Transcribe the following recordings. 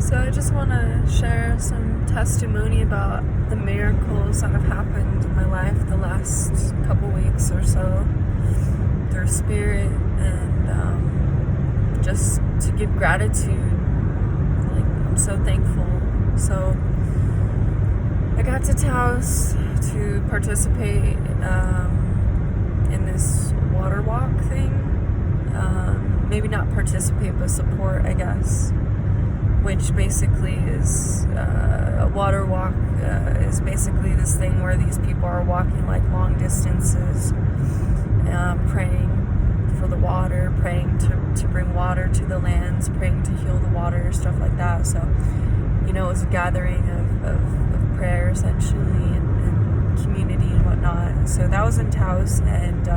So I just want to share some testimony about the miracles that have happened in my life the last couple weeks or so through spirit, and just to give gratitude. Like, I'm so thankful. So I got to Taos to participate in this water walk thing. Maybe not participate, but support, I guess. Which basically is a water walk is basically this thing where these people are walking like long distances, praying for the water, praying to bring water to the lands, praying to heal the water, stuff like that. So, it was a gathering of prayer essentially, and community and whatnot. So that was in Taos, and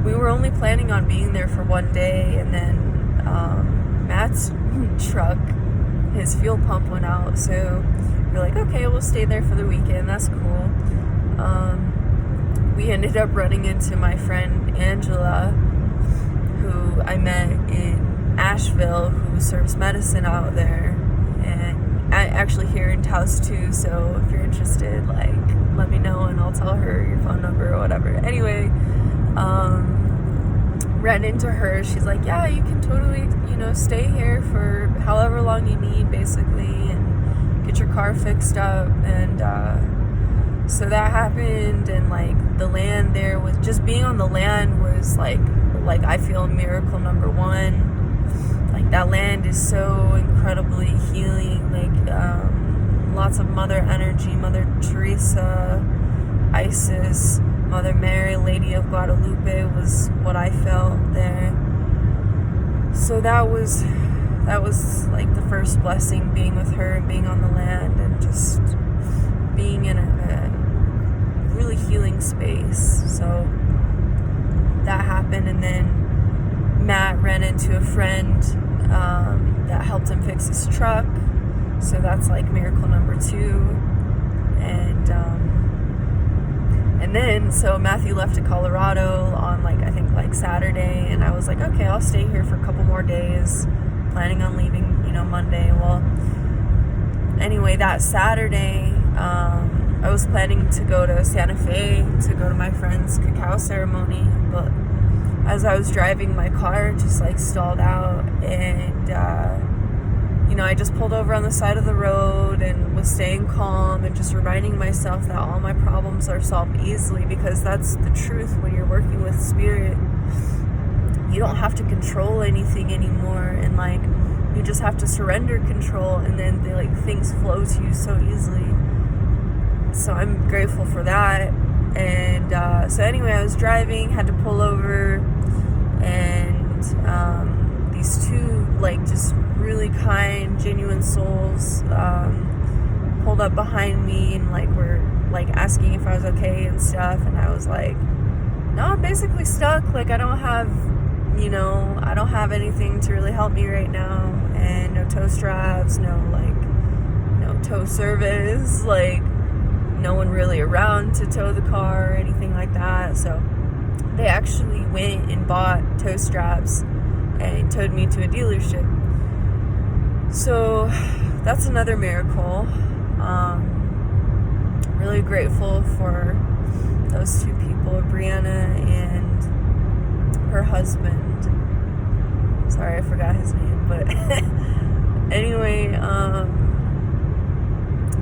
we were only planning on being there for one day, and then Matt's truck, his fuel pump went out, so we're like, okay, we'll stay there for the weekend. That's cool. We ended up running into my friend Angela, who I met in Asheville, who serves medicine out there, and actually here in Taos too. So if you're interested, like, let me know and I'll tell her your phone number or whatever. Anyway, ran into her. She's like, yeah, you can totally, stay here for however long you need, basically, and get your car fixed up. And so that happened, and like the land there was just being on the land was like I feel miracle number one. Like, that land is so incredibly healing. Like, lots of mother energy, Mother Teresa, Isis, Mother Mary, Lady of Guadalupe was what I felt there. So that was like the first blessing, being with her and being on the land and just being in a really healing space. So that happened, and then Matt ran into a friend that helped him fix his truck. So that's like miracle number two. And then, so Matthew left to Colorado on I think Saturday, and I was like, okay, I'll stay here for a couple more days, planning on leaving, Monday. Well, anyway, that Saturday, I was planning to go to Santa Fe to go to my friend's cacao ceremony, but as I was driving, my car just stalled out, and I just pulled over on the side of the road and was staying calm and just reminding myself that all my problems are solved easily, because that's the truth when you're working with spirit. You don't have to control anything anymore, and you just have to surrender control, and then things flow to you so easily. So I'm grateful for that. And so anyway, I was driving, had to pull over, and these two just really kind, genuine souls pulled up behind me and were asking if I was okay and stuff, and I was like, no, I'm basically stuck. I don't have anything to really help me right now, and no tow straps, no tow service, no one really around to tow the car or anything like that. So they actually went and bought tow straps and towed me to a dealership. So that's another miracle. Really grateful for those two people, Brianna and her husband. Sorry, I forgot his name, but anyway,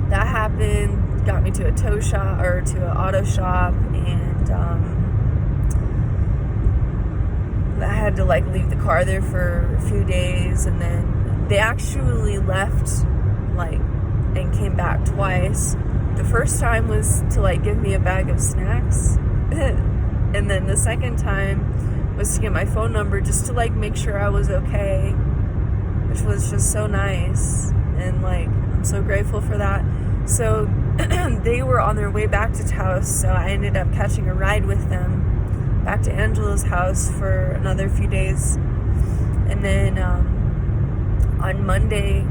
that happened, got me to a tow shop, or to an auto shop, and I had to leave the car there for a few days, and then they actually left and came back twice. The first time was to give me a bag of snacks, and then the second time was to get my phone number just to make sure I was okay, which was just so nice, and I'm so grateful for that. So they were on their way back to Taos, so I ended up catching a ride with them back to Angela's house for another few days. And then on Monday,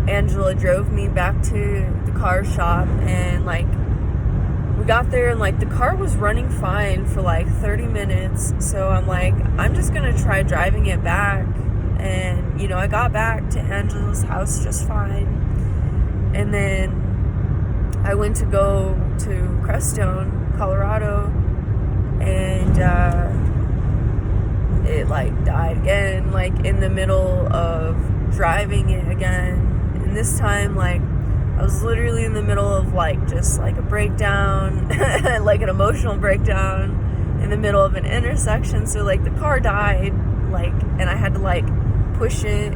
Angela drove me back to the car shop, and we got there, and the car was running fine for 30 minutes. So I'm I'm just gonna try driving it back And, you know, I got back to Angela's house just fine. And then I went to go to Crestone, Colorado, and it like died again, like in the middle of driving it again. And this time, like, I was literally in the middle of like just like a breakdown, like an emotional breakdown in the middle of an intersection. So like the car died, like, and I had to like push it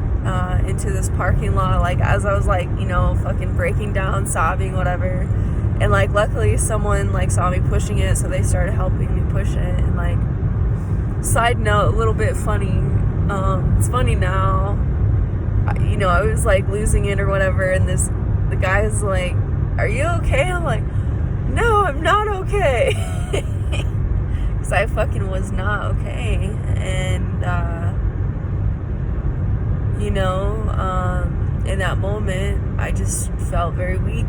into this parking lot, like as I was like, you know, fucking breaking down, sobbing, whatever. And like luckily someone like saw me pushing it, so they started helping me push it. And like, side note, a little bit funny, it's funny now, you know, I was like losing it or whatever, and the guy's like, "Are you okay?" I'm like, "No, I'm not okay." Because I fucking was not okay. And you know, in that moment I just felt very weak.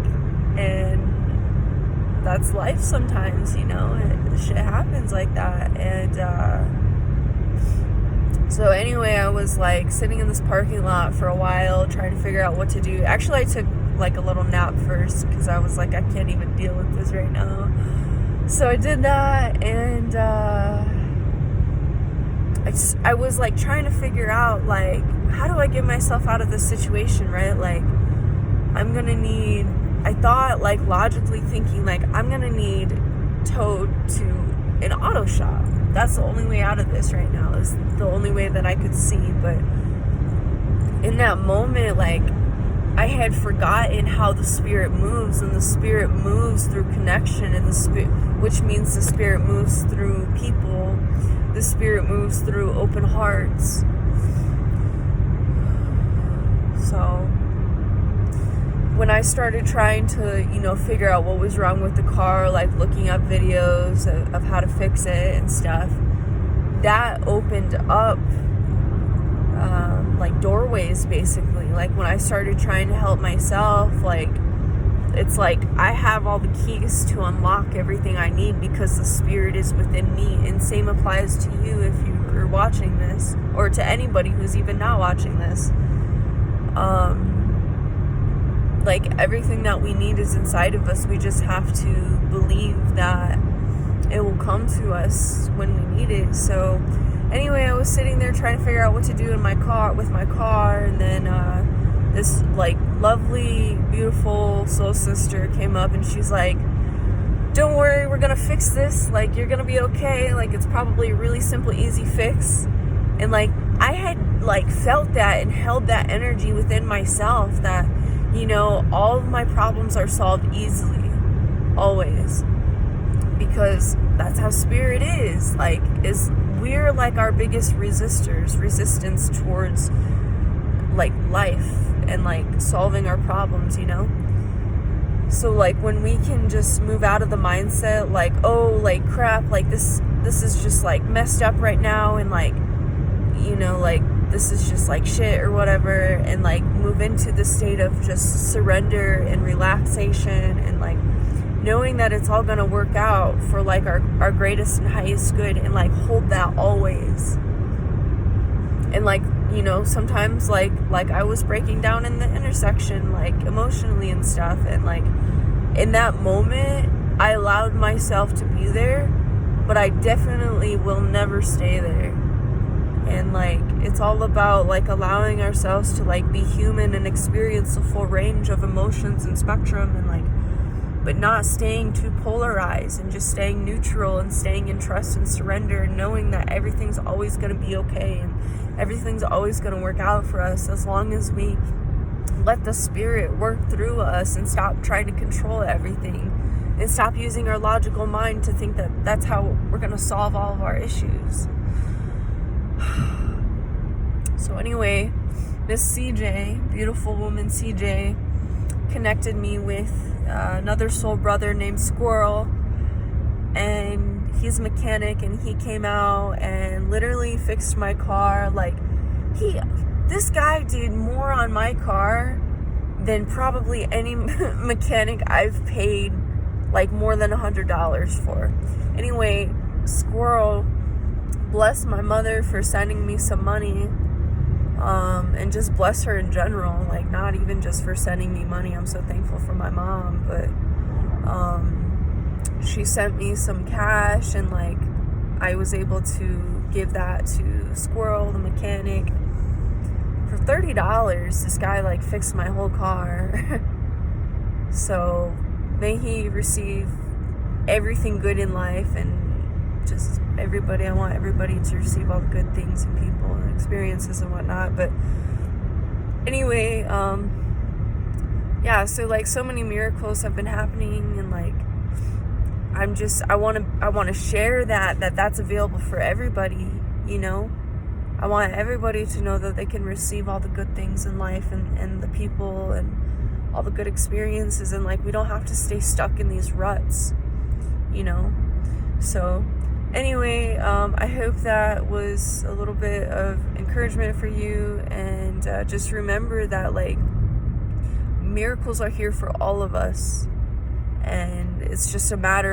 And that's life sometimes, you know, shit happens like that. And so anyway, I was like sitting in this parking lot for a while trying to figure out what to do. Actually, I took like a little nap first because I was like, I can't even deal with this right now. So I did that, and I was like trying to figure out like, how do I get myself out of this situation, right? Like, I thought, like, logically thinking, like, I'm gonna need towed to an auto shop. That's the only way out of this right now, is the only way that I could see. But in that moment, like, I had forgotten how the spirit moves, and the spirit moves through connection, and which means the spirit moves through people. The spirit moves through open hearts. So when I started trying to, you know, figure out what was wrong with the car, like looking up videos of how to fix it and stuff, that opened up like doorways, basically. Like when I started trying to help myself, like, it's like I have all the keys to unlock everything I need because the spirit is within me. And same applies to you if you're watching this, or to anybody who's even not watching this. Like, everything that we need is inside of us. We just have to believe that it will come to us when we need it. So anyway, I was sitting there trying to figure out what to do with my car, and then this like lovely, beautiful soul sister came up, and she's like, "Don't worry, we're gonna fix this. Like, you're gonna be okay. Like, it's probably a really simple, easy fix." And like, I had like felt that and held that energy within myself that, you know, all of my problems are solved easily, always, because that's how spirit is. Like, we're like our biggest resistance towards like life and like solving our problems, you know. So like, when we can just move out of the mindset like, oh, like crap, like this is just like messed up right now, and like, you know, like this is just like shit or whatever, and like move into the state of just surrender and relaxation, and like knowing that it's all gonna work out for like our greatest and highest good, and like hold that always. And like, you know, sometimes like I was breaking down in the intersection, like emotionally and stuff, and like in that moment I allowed myself to be there, but I definitely will never stay there. And like, it's all about like allowing ourselves to like be human and experience the full range of emotions and spectrum, and like, but not staying too polarized, and just staying neutral and staying in trust and surrender, and knowing that everything's always going to be okay, and everything's always going to work out for us as long as we let the spirit work through us and stop trying to control everything, and stop using our logical mind to think that that's how we're going to solve all of our issues. So anyway, Miss CJ, beautiful woman CJ, connected me with another soul brother named Squirrel, and he's a mechanic, and he came out and literally fixed my car. Like, this guy did more on my car than probably any mechanic I've paid like more than $100 for. Anyway, Squirrel blessed my mother for sending me some money and just bless her in general, like not even just for sending me money. I'm so thankful for my mom, but she sent me some cash, and like I was able to give that to Squirrel, the mechanic, for $30. This guy like fixed my whole car. So may he receive everything good in life, and just everybody, I want everybody to receive all the good things and people and experiences and whatnot. But anyway, yeah, so like so many miracles have been happening, and like I want to share that's available for everybody, you know. I want everybody to know that they can receive all the good things in life, and the people and all the good experiences, and like we don't have to stay stuck in these ruts, you know. So anyway, I hope that was a little bit of encouragement for you, and just remember that like miracles are here for all of us, and it's just a matter